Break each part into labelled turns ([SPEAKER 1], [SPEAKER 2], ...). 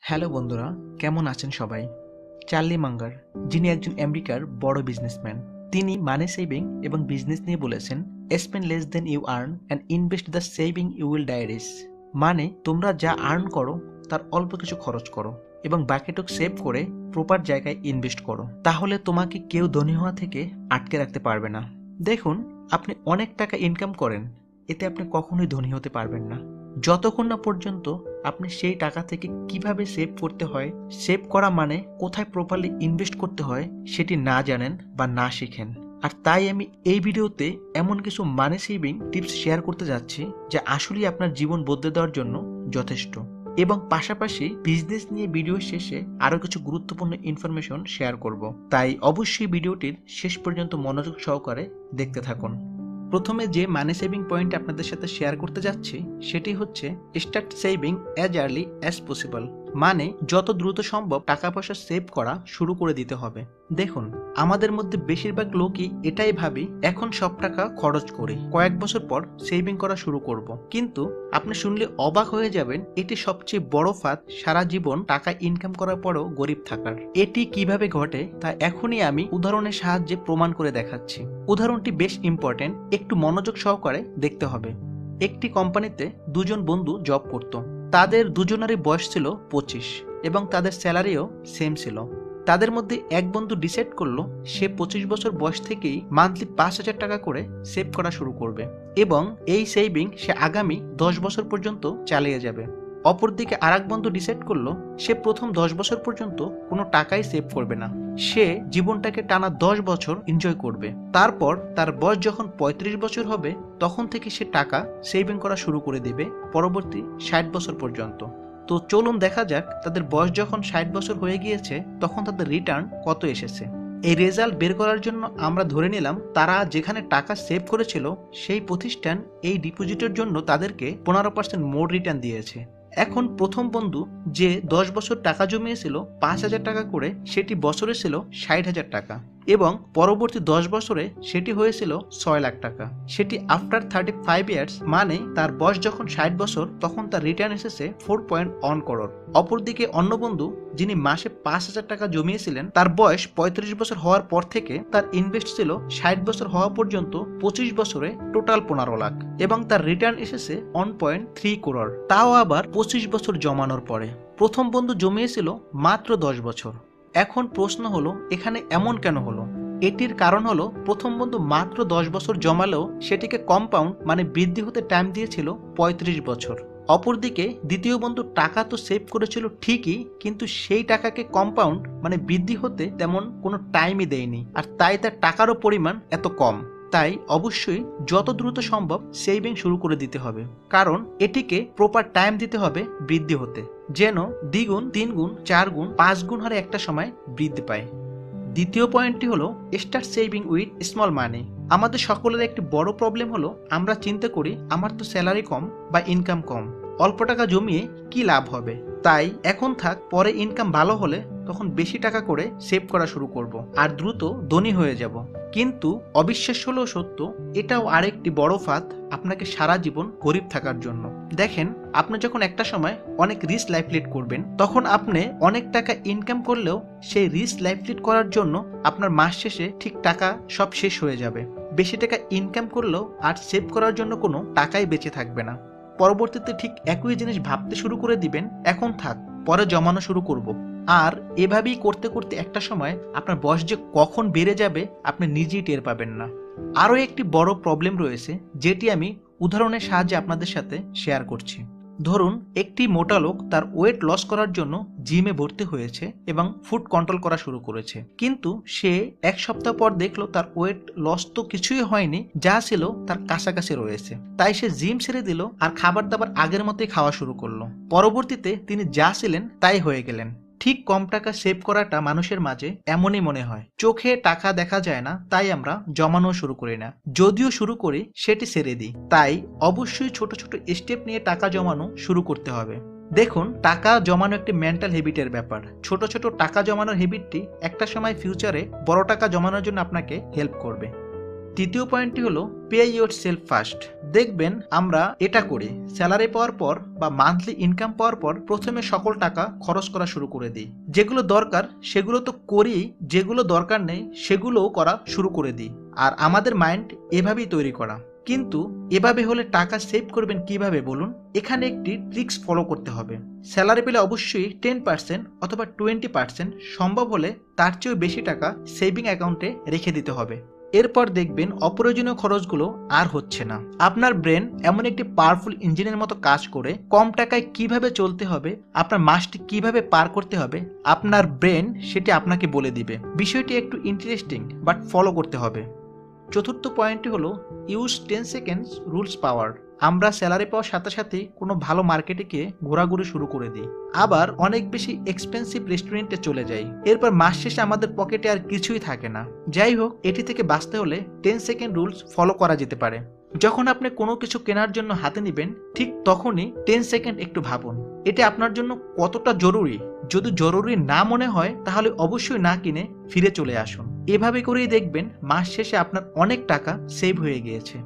[SPEAKER 1] Hello বন্ধুরা, কেমন আছেন সবাই? চার্লি মাঙ্গার, যিনি একজন আমেরিকার বড় বিজনেসম্যান, তিনি মানি সেভিং এবং বিজনেস নিয়ে বলেছেন, spend less than you earn and invest the saving you will die rich. মানে তোমরা যা আর্ন করো তার অল্প কিছু খরচ করো এবং বাকিটুক সেভ করে প্রপার জায়গায় ইনভেস্ট করো, তাহলে তোমাকে কেউ ধনী হওয়া থেকে আটকে রাখতে পারবে না। দেখুন, আপনি অনেক টাকা ইনকাম করেন, এতে আপনি কখনোই ধনী হতে পারবেন না যতক্ষণ না পর্যন্ত আপনি সেই টাকা থেকে কিভাবে সেভ করতে হয়, সেভ করা মানে কোথায় প্রপারলি ইনভেস্ট করতে হয় সেটি না জানেন বা না শিখেন। আর তাই আমি এই ভিডিওতে এমন কিছু মানি সেভিং টিপস শেয়ার করতে যাচ্ছি যা আসলেই আপনার জীবন বদলে দেওয়ার জন্য যথেষ্ট, এবং পাশাপাশি বিজনেস নিয়ে ভিডিও শেষে আরো কিছু গুরুত্বপূর্ণ ইনফরমেশন শেয়ার করব। তাই অবশ্যই ভিডিওটির শেষ পর্যন্ত মনোযোগ সহকারে দেখতে থাকুন। প্রথমে যে মানি সেভিং পয়েন্ট আপনাদের সাথে শেয়ার করতে যাচ্ছি সেটি হচ্ছে start saving as early as possible. মানে যত দ্রুত সম্ভব টাকা পয়সা সেভ করা শুরু করে দিতে হবে। দেখুন, আমাদের মধ্যে বেশিরভাগ লোকই এটাই ভাবি এখন সব টাকা খরচ করি, কয়েক বছর পর সেভিং করা শুরু করব। কিন্তু আপনি শুনলে অবাক হয়ে যাবেন, এটি সবচেয়ে বড় ফাঁদ সারা জীবন টাকা ইনকাম করার পরেও গরিব থাকার। এটি কিভাবে ঘটে তা এখনই আমি উদাহরণের সাহায্যে প্রমাণ করে দেখাচ্ছি। উদাহরণটি বেশ ইম্পর্টেন্ট, একটু মনোযোগ সহকারে দেখতে হবে। একটি কোম্পানিতে দুজন বন্ধু জব করত। তাদের দুজনেরই বয়স ছিল 25 এবং তাদের স্যালারিও সেম ছিল। তাদের মধ্যে এক বন্ধু ডিসাইড করলো সে 25 বছর বয়স থেকেই মান্থলি 5,000 টাকা করে সেভ করা শুরু করবে এবং এই সেভিং সে আগামী 10 বছর পর্যন্ত চালিয়ে যাবে। অপরদিকে আরেক বন্ধু ডিসাইড করলো সে প্রথম 10 বছর পর্যন্ত কোনো টাকাই সেভ করবে না, সে জীবনটাকে টানা 10 বছর এনজয় করবে। তারপর তার বয়স যখন 35 বছর হবে তখন থেকে সে টাকা সেভিং করা শুরু করে দেবে পরবর্তী 60 বছর পর্যন্ত। তো চলুন দেখা যাক তাদের বয়স যখন 60 বছর হয়ে গিয়েছে তখন তাদের রিটার্ন কত এসেছে। এই রেজাল্ট বের করার জন্য আমরা ধরে নিলাম তারা যেখানে টাকা সেভ করেছিল সেই প্রতিষ্ঠান এই ডিপোজিটের জন্য তাদেরকে 15% মোর রিটার্ন দিয়েছে। এখন প্রথম বন্ধু যে 10 বছর টাকা জমিয়েছিল 5,000 টাকা করে, সেটি বছরে ছিল 60,000 টাকা এবং পরবর্তী 10 বছরে সেটি হয়েছিল 6 লাখ টাকা। সেটি আফটার 35 ইয়ার্স, মানে তার বয়স যখন 60 বছর তখন তার রিটার্ন এসেছে 4.1 করোড়। অপরদিকে অন্য বন্ধু যিনি মাসে 5,000 টাকা জমিয়েছিলেন, তার বয়স 35 বছর হওয়ার পর থেকে তার ইনভেস্ট ছিল 60 বছর হওয়া পর্যন্ত 25 বছরে টোটাল 15 লাখ এবং তার রিটার্ন এসেছে 1.3 করোড়, তাও আবার 25 বছর জমানোর পরে। প্রথম বন্ধু জমিয়েছিল মাত্র 10 বছর। এখন প্রশ্ন হলো এখানে এমন কেন হলো? এটির কারণ হলো প্রথম বন্ধু মাত্র 10 বছর জমালেও সেটিকে কম্পাউন্ড মানে বৃদ্ধি হতে টাইম দিয়েছিল 35 বছর। অপরদিকে দ্বিতীয় বন্ধু টাকা তো সেভ করেছিল ঠিকই, কিন্তু সেই টাকাকে কম্পাউন্ড মানে বৃদ্ধি হতে তেমন কোনো টাইমই দেয়নি, আর তাই তার টাকারও পরিমাণ এত কম। তাই অবশ্যই যত দ্রুত সম্ভব সেভিং শুরু করে দিতে হবে, কারণ এটিকে প্রপার টাইম দিতে হবে বৃদ্ধি হতে, যেন দ্বিগুণ, 3 গুণ, 4 গুণ, 5 গুণ হারে একটা সময় বৃদ্ধি পায়। দ্বিতীয় পয়েন্টটি হলো স্টার্ট সেভিং উইথ স্মল মানি। আমাদের সকলের একটি বড় প্রবলেম হলো আমরা চিন্তা করি আমার তো স্যালারি কম বা ইনকাম কম, অল্প টাকা জমিয়ে কি লাভ হবে, তাই এখন থাক, পরে ইনকাম ভালো হলে তখন বেশি টাকা করে সেভ করা শুরু করব আর দ্রুত ধনী হয়ে যাব। কিন্তু অবিশ্বাস্য হলেও সত্য, এটাও আরেকটি বড় ফাঁদ আপনাকে সারা জীবন গরিব থাকার জন্য। দেখেন, আপনি যখন একটা সময় অনেক রিস্ক লাইফ লিড করবেন তখন আপনি অনেক টাকা ইনকাম করলেও সেই রিস্ক লাইফ লিড করার জন্য আপনার মাস শেষে ঠিক টাকা সব শেষ হয়ে যাবে। বেশি টাকা ইনকাম করলেও আর সেভ করার জন্য কোনো টাকাই বেঁচে থাকবে না। পরবর্তীতে ঠিক একই জিনিস ভাবতে শুরু করে দিবেন, এখন থাক, পরে জমানো শুরু করব। আর এভাবেই করতে করতে একটা সময় আপনার বয়স যে কখন বেড়ে যাবে আপনি নিজেই টের পাবেন না। আরও একটি বড় প্রবলেম রয়েছে যেটি আমি উদাহরণের সাহায্যে আপনাদের সাথে শেয়ার করছি। ধরুন একটি মোটা লোক তার ওয়েট লস করার জন্য জিমে ভর্তি হয়েছে এবং ফুড কন্ট্রোল করা শুরু করেছে, কিন্তু সে এক সপ্তাহ পর দেখলো তার ওয়েট লস তো কিছুই হয়নি, যা ছিল তার কাছাকাছি রয়েছে। তাই সে জিম ছেড়ে দিল আর খাবার দাবার আগের মতোই খাওয়া শুরু করলো। পরবর্তীতে তিনি যা ছিলেন তাই হয়ে গেলেন। ঠিক কম টাকা সেভ করাটা মানুষের মাঝে এমনই মনে হয়, চোখে টাকা দেখা যায় না তাই আমরা জমানো শুরু করি না, যদিও শুরু করি সেটি ছেড়ে দিই। তাই অবশ্যই ছোট ছোট স্টেপ নিয়ে টাকা জমানো শুরু করতে হবে। দেখুন, টাকা জমানো একটি মেন্টাল হ্যাবিটের ব্যাপার। ছোট ছোট টাকা জমানোর হ্যাবিটটি একটা সময় ফিউচারে বড় টাকা জমানোর জন্য আপনাকে হেল্প করবে। তৃতীয় পয়েন্টটি হলো পে ইয়োর সেলফ ফার্স্ট। দেখবেন আমরা এটা করি, স্যালারি পাওয়ার পর বা মান্থলি ইনকাম পাওয়ার পর প্রথমে সকল টাকা খরচ করা শুরু করে দিই। যেগুলো দরকার সেগুলো তো করি, যেগুলো দরকার নেই সেগুলোও করা শুরু করে দিই। আর আমাদের মাইন্ড এভাবেই তৈরি করা। কিন্তু এভাবে হলে টাকা সেভ করবেন কিভাবে বলুন? এখানে একটি ট্রিক্স ফলো করতে হবে। স্যালারি পেলে অবশ্যই 10% অথবা 20%, সম্ভব হলে তার চেয়েও বেশি টাকা সেভিং অ্যাকাউন্টে রেখে দিতে হবে। এরপর দেখবেন অপ্রয়োজনীয় খরচগুলো আর হচ্ছে না। আপনার ব্রেন এমন একটি পাওয়ারফুল ইঞ্জিনের মতো কাজ করে, কম টাকায় কিভাবে চলতে হবে, আপনার মাসটি কিভাবে পার করতে হবে, আপনার ব্রেন সেটি আপনাকে বলে দিবে। বিষয়টি একটু ইন্টারেস্টিং, বাট ফলো করতে হবে। চতুর্থ পয়েন্টটি হলো ইউজ 10 সেকেন্ডস রুলস পাওয়ার। আমরা স্যালারি পাওয়ার সাথে সাথে কোনো ভালো মার্কেটে গিয়ে ঘোরাঘুরি শুরু করে দিই, আবার অনেক বেশি এক্সপেন্সিভ রেস্টুরেন্টে চলে যাই। এরপর মাস শেষে আমাদের পকেটে আর কিছুই থাকে না। যাই হোক, এটি থেকে বাঁচতে হলে 10 সেকেন্ড রুলস ফলো করা যেতে পারে। যখন আপনি কোনো কিছু কেনার জন্য হাতে নেবেন, ঠিক তখনই 10 সেকেন্ড একটু ভাবুন এটা আপনার জন্য কতটা জরুরি। যদি জরুরি না মনে হয় তাহলে অবশ্যই না কিনে ফিরে চলে আসুন। এভাবে করেই দেখবেন মাস শেষে আপনার অনেক টাকা সেভ হয়ে গিয়েছে।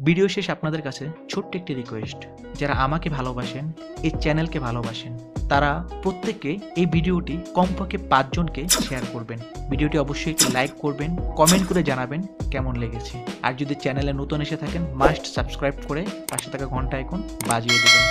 [SPEAKER 1] ভিডিও শেষ আপনাদের কাছে ছোট্ট একটি রিকোয়েস্ট, যারা আমাকে ভালোবাসেন, এই চ্যানেলকে ভালোবাসেন, তারা প্রত্যেকে এই ভিডিওটি কমপক্ষে 5 জনকে শেয়ার করবেন। ভিডিওটি অবশ্যই একটি লাইক করবেন, কমেন্ট করে জানাবেন কেমন লেগেছে। আর যদি চ্যানেলে নতুন এসে থাকেন, মাস্ট সাবস্ক্রাইব করে পাশে থাকা ঘন্টা আইকন বাজিয়ে দেবেন।